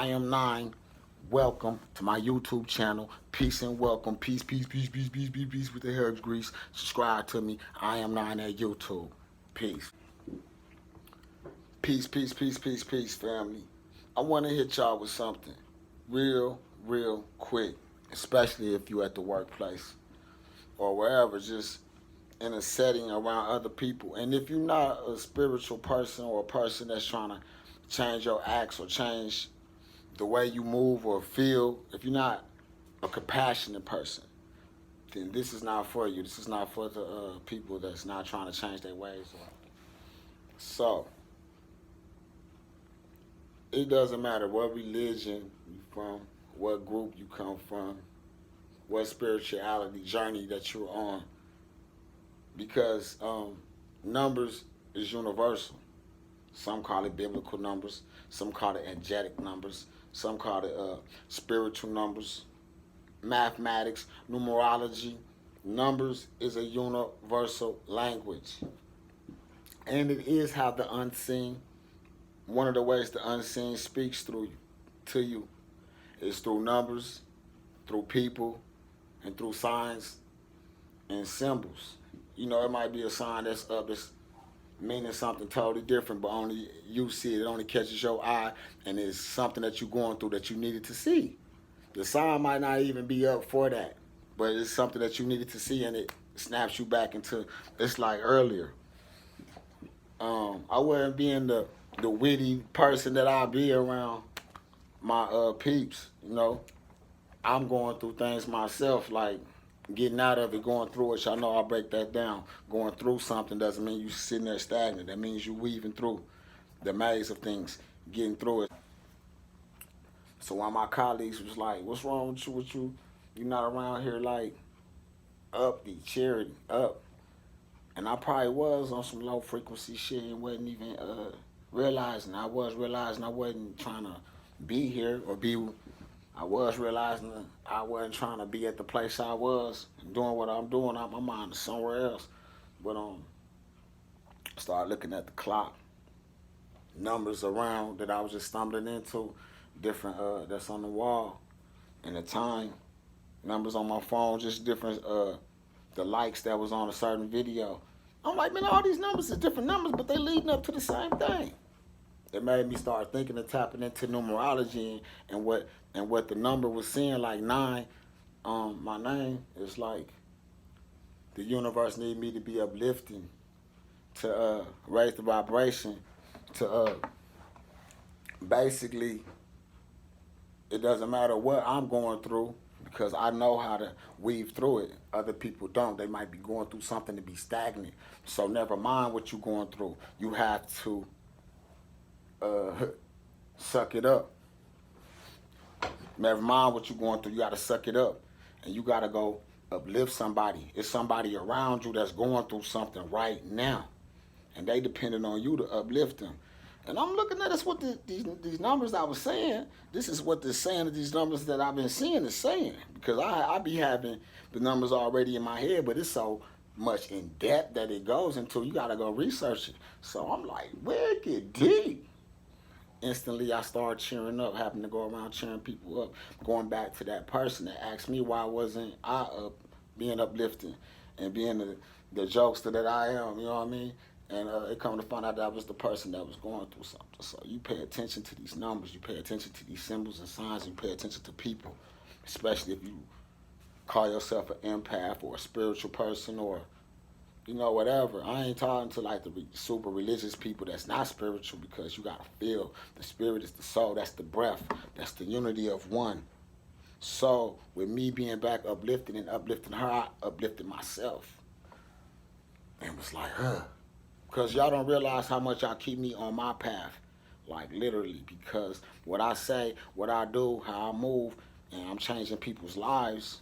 Iam Nine. Welcome to my YouTube channel. Peace and welcome. Peace, peace, peace, peace, peace, peace, peace with the herbs grease. Subscribe to me. Iam Nine at YouTube. Peace. Peace, peace, peace, peace, peace, family. I want to hit y'all with something real quick, especially if you're at the workplace or wherever, just in a setting around other people. And if you're not a spiritual person or a person that's trying to change your acts or change the way you move or feel, if you're not a compassionate person, then this is not for you. This is not for the people that's not trying to change their ways. So, it doesn't matter what religion you're from, what group you come from, what spirituality journey that you're on, because numbers is universal. Some call it biblical numbers, some call it angelic numbers, some call it spiritual numbers, mathematics, numerology. Numbers is a universal language. And it is how the unseen, one of the ways the unseen speaks to you is through numbers, through people, and through signs and symbols. You know, it might be a sign that's up, that's meaning something totally different, but only you see it. It only catches your eye, and it's something that you're going through that you needed to see. The sign might not even be up for that, but it's something that you needed to see, and it snaps you back into, it's like earlier. I wasn't being the witty person that I be around my peeps, you know. I'm going through things myself, like getting out of it, going through it. Y'all know I break that down. Going through something doesn't mean you sitting there stagnant. That means you weaving through the maze of things, getting through it. So one of my colleagues was like, "What's wrong with you? You not around here like up the charity up?" And I probably was on some low frequency shit and wasn't even realizing. I was realizing I wasn't trying to be here or be. I was realizing that I wasn't trying to be at the place I was doing what I'm doing. My mind is somewhere else. But I started looking at the clock, numbers around that I was just stumbling into, different that's on the wall, and the time, numbers on my phone, just different the likes that was on a certain video. I'm like, man, all these numbers is different numbers, but they leading up to the same thing. It made me start thinking and tapping into numerology and what the number was saying, like 9. My name is like the universe need me to be uplifting, to raise the vibration, to basically, it doesn't matter what I'm going through because I know how to weave through it. Other people don't. They might be going through something to be stagnant. So never mind what you're going through. You have to suck it up. Never mind what you're going through. You got to suck it up. And you got to go uplift somebody. It's somebody around you that's going through something right now. And they depending on you to uplift them. And I'm looking at this, what these numbers I was saying. This is what they're saying, that these numbers that I've been seeing is saying. Because I be having the numbers already in my head, but it's so much in depth that it goes into. You got to go research it. So I'm like, wicked deep. Instantly, I started cheering up, having to go around cheering people up, going back to that person that asked me why wasn't I up, being uplifting and being the jokester that I am, you know what I mean? And it come to find out that I was the person that was going through something. So you pay attention to these numbers, you pay attention to these symbols and signs, you pay attention to people, especially if you call yourself an empath or a spiritual person or you know, whatever. I ain't talking to like the super religious people that's not spiritual because you gotta feel the spirit is the soul, that's the breath, that's the unity of one. So with me being back uplifting and uplifting her, I uplifted myself. And was like, because y'all don't realize how much y'all keep me on my path. Like literally, because what I say, what I do, how I move, and I'm changing people's lives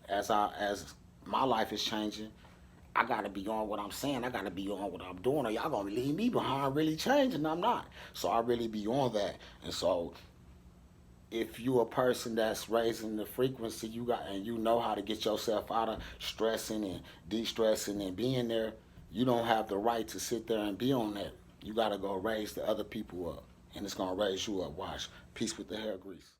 as my life is changing, I gotta be on what I'm saying. I gotta be on what I'm doing, or y'all gonna leave me behind really changing. I'm not. So I really be on that. And so if you a person that's raising the frequency, you know how to get yourself out of stressing and de-stressing and being there, you don't have the right to sit there and be on that. You gotta go raise the other people up. and it's gonna raise you up. Watch. Peace with the hair grease.